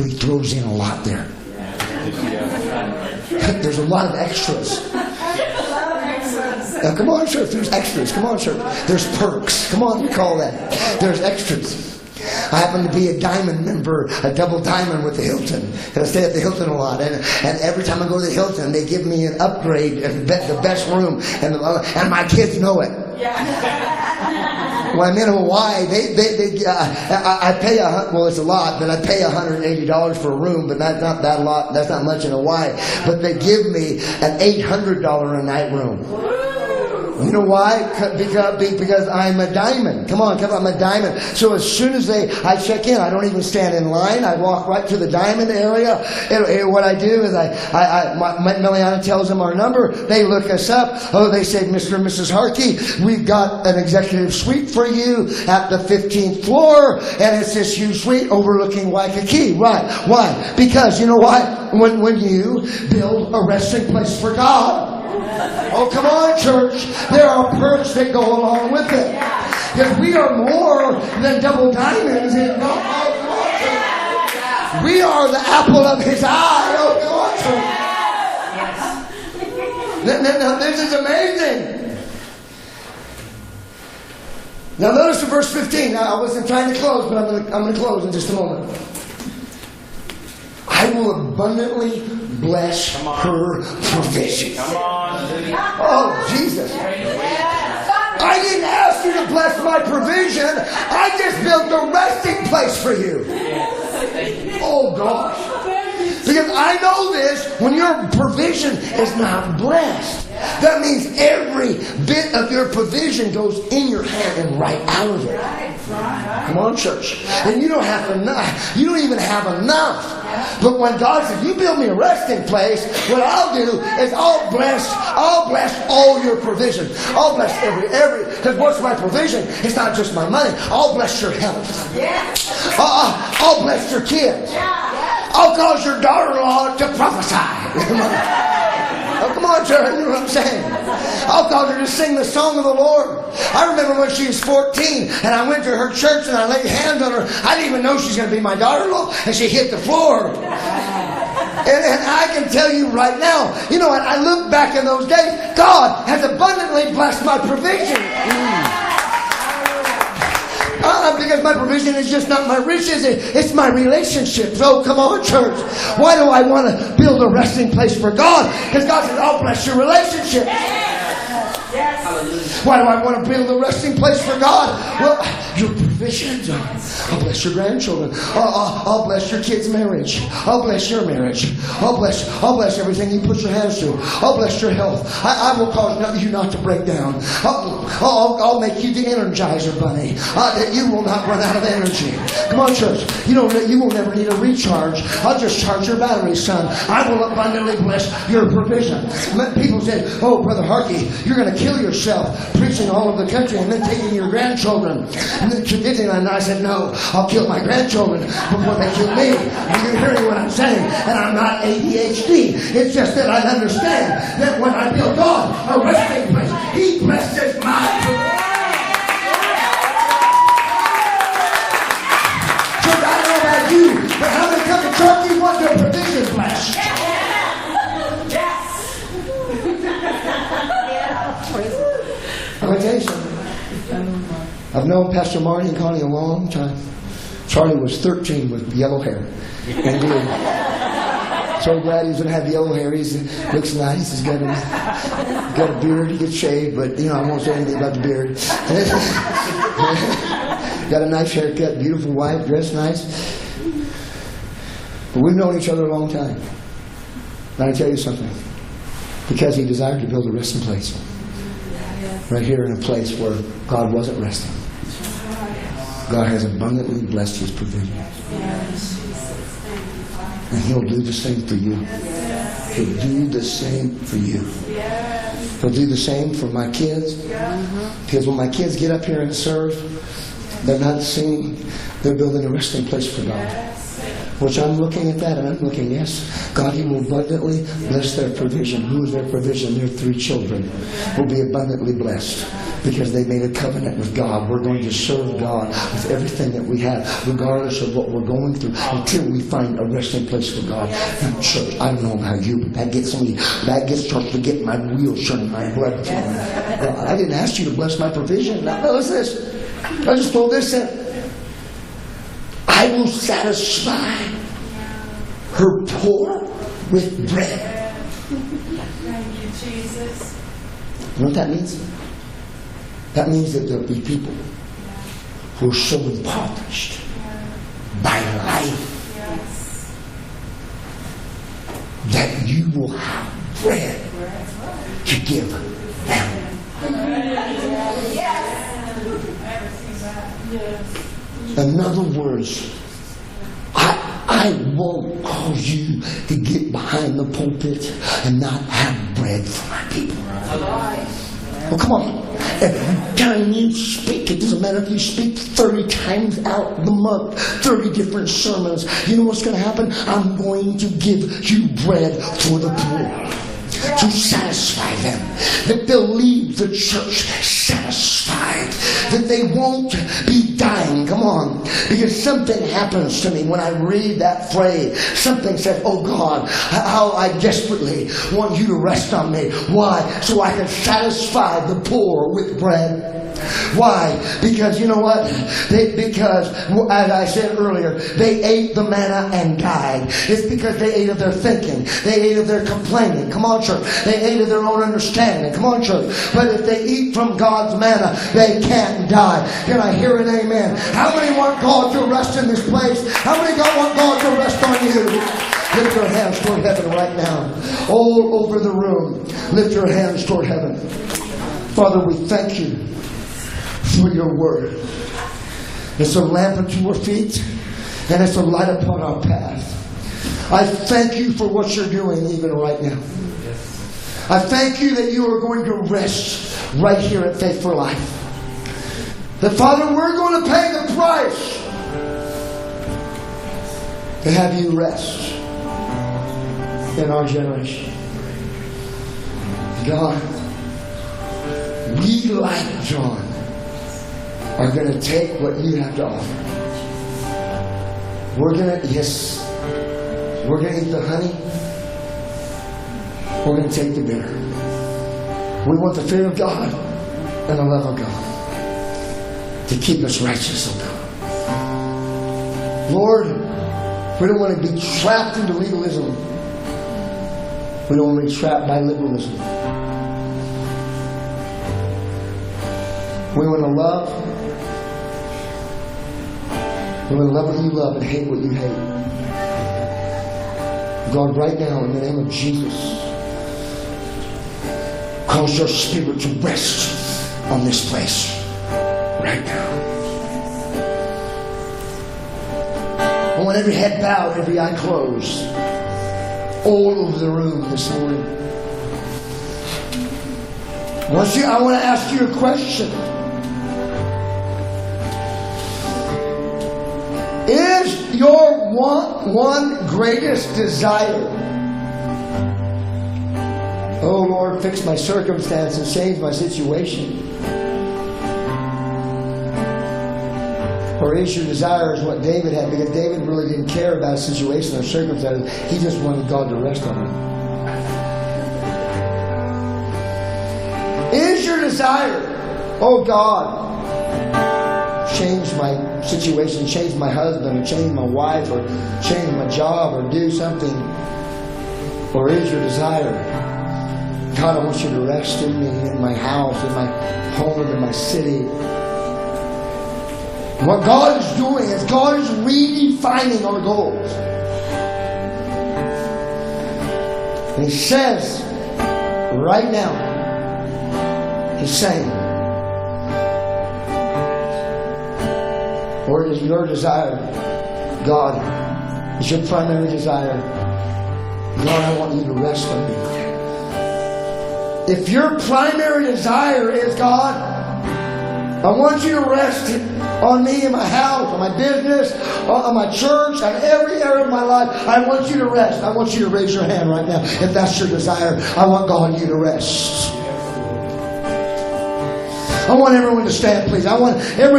but he throws in a lot there. There's a lot of extras. Now, come on, church. There's extras. Come on, church. There's perks. Come on, we call that. There's extras. I happen to be a diamond member, a double diamond with the Hilton. And I stay at the Hilton a lot. And every time I go to the Hilton, they give me an upgrade, the best room. And my kids know it. When I'm in Hawaii, I pay it's a lot, but I pay $180 for a room, but that's not that lot. That's not much in Hawaii. But they give me an $800 a night room. You know why? Because I'm a diamond. Come on, I'm a diamond. So as soon as I check in, I don't even stand in line. I walk right to the diamond area. And what I do is Meliana tells them our number. They look us up. Oh, they say, Mr. and Mrs. Harkey, we've got an executive suite for you at the 15th floor. And it's this huge suite overlooking Waikiki. Right. Why? Because you know what? When you build a resting place for God, oh, come on, church. There are perks that go along with it. Because we are more than double diamonds in God. We are the apple of His eye. Oh, come on, church. Now, this is amazing. Now, notice in verse 15. Now, I wasn't trying to close, but I'm going to close in just a moment. I will abundantly bless her provision. Oh, Jesus. I didn't ask you to bless my provision. I just built a resting place for you. Oh, gosh. Because I know this, when your provision is not blessed, that means every bit of your provision goes in your hand and right out of it. Come on, church. And you don't have enough. You don't even have enough. But when God says, you build me a resting place, what I'll do is I'll bless all your provision. I'll bless every, because what's my provision? It's not just my money. I'll bless your health. I'll bless your kids. I'll cause your daughter-in-law to prophesy. Oh, come on, church, you know what I'm saying? I'll cause her to sing the song of the Lord. I remember when she was 14, and I went to her church, and I laid hands on her. I didn't even know she was going to be my daughter-in-law, and she hit the floor. And I can tell you right now, you know what, I look back in those days, God has abundantly blessed my provision. Because my provision is just not my riches, it's my relationships. Oh, come on, church. Why do I want to build a resting place for God? Because God says, I'll bless your relationships. Yes. Why do I want to build a resting place for God? Well, your provisions. I'll bless your grandchildren. I'll bless your kids' marriage. I'll bless your marriage. I'll bless everything you put your hands to. I'll bless your health. I will cause you not to break down. I'll make you the Energizer Bunny. That you will not run out of energy. Come on, church. You will never need a recharge. I'll just charge your battery, son. I will abundantly bless your provision. People say, oh, Brother Harkey, you're going to kill yourself preaching all over the country and then taking your grandchildren and then convincing them. And I said, no, I'll kill my grandchildren before they kill me. You're hearing what I'm saying. And I'm not ADHD. It's just that I understand that when I build God a resting place, He blesses my provision. Church, I don't know about you, but how many come to church you want their provisions blessed? I'm going to tell you something. I've known Pastor Marty and Connie a long time. Charlie was 13 with yellow hair. And so glad he's going to have yellow hair. He looks nice. He's got a beard. He gets shaved, but I won't say anything about the beard. Got a nice haircut, beautiful wife, dressed nice. But we've known each other a long time. And I tell you something. Because he desired to build a resting place. Right here in a place where God wasn't resting. God has abundantly blessed His provision. And He'll do the same for you. He'll do the same for you. He'll do the same for my kids. Because when my kids get up here and serve, they're not singing, they're building a resting place for God. Which I'm looking at that and I'm looking, yes, God, He will abundantly bless their provision. Who is their provision? Their 3 children will be abundantly blessed. Because they made a covenant with God. We're going to serve God with everything that we have, regardless of what we're going through, until we find a resting place for God in church. I don't know about you, but that gets starts to get my wheels turning, my blood flowing. God, I didn't ask you to bless my provision. No, listen to this. I just told this in. I will satisfy her poor with bread. Thank you, Jesus. You know what that means? That means that there'll be people who are so impoverished by life that you will have bread to give them. In other words, I won't cause you to get behind the pulpit and not have bread for my people. Well, come on. Every time you speak, it doesn't matter if you speak 30 times out the month, 30 different sermons. You know what's going to happen? I'm going to give you bread for the poor, to satisfy them, that they'll leave the church satisfied, that they won't be dying. Come on, because something happens to me when I read that phrase. Something says, oh God, how I desperately want you to rest on me. Why? So I can satisfy the poor with bread. Why? Because you know what? Because, as I said earlier, they ate the manna and died. It's because they ate of their thinking. They ate of their complaining. Come on, church. They ate of their own understanding. Come on, church. But if they eat from God's manna, they can't die. Can I hear an amen? How many want God to rest in this place? How many want God to rest on you? Lift your hands toward heaven right now. All over the room. Lift your hands toward heaven. Father, we thank you for your word. It's a lamp unto our feet, and it's a light upon our path. I thank you for what you're doing even right now. I thank you that you are going to rest right here at Faith for Life. That, Father, we're going to pay the price to have you rest in our generation. God, we, like John, are going to take what you have to offer. We're going to eat the honey. We're going to take the bitter. We want the fear of God and the love of God to keep us righteous, oh God. Lord, we don't want to be trapped into legalism. We don't want to be trapped by liberalism. We want to love. We want to love what you love and hate what you hate. God, right now, in the name of Jesus, cause your spirit to rest on this place. Right now. I want every head bowed, every eye closed. All over the room this morning. I want to ask you a question. Is your one greatest desire, oh Lord, fix my circumstances, change my situation? Or is your desire is what David had? Because David really didn't care about his situation or circumstances. He just wanted God to rest on him. Is your desire, oh God, change my situation, change my husband, or change my wife, or change my job, or do something? Or is your desire, God, I want you to rest in me, in my house, in my home, in my city? What God is doing is God is redefining our goals. And He says, right now, He's saying, or is your desire, God, is your primary desire, God, I want you to rest on me. If your primary desire is, God, I want you to rest on me, in my house, on my business, on my church, on every area of my life, I want you to rest. I want you to raise your hand right now. If that's your desire, I want God you to rest. I want everyone to stand, please. I want everyone.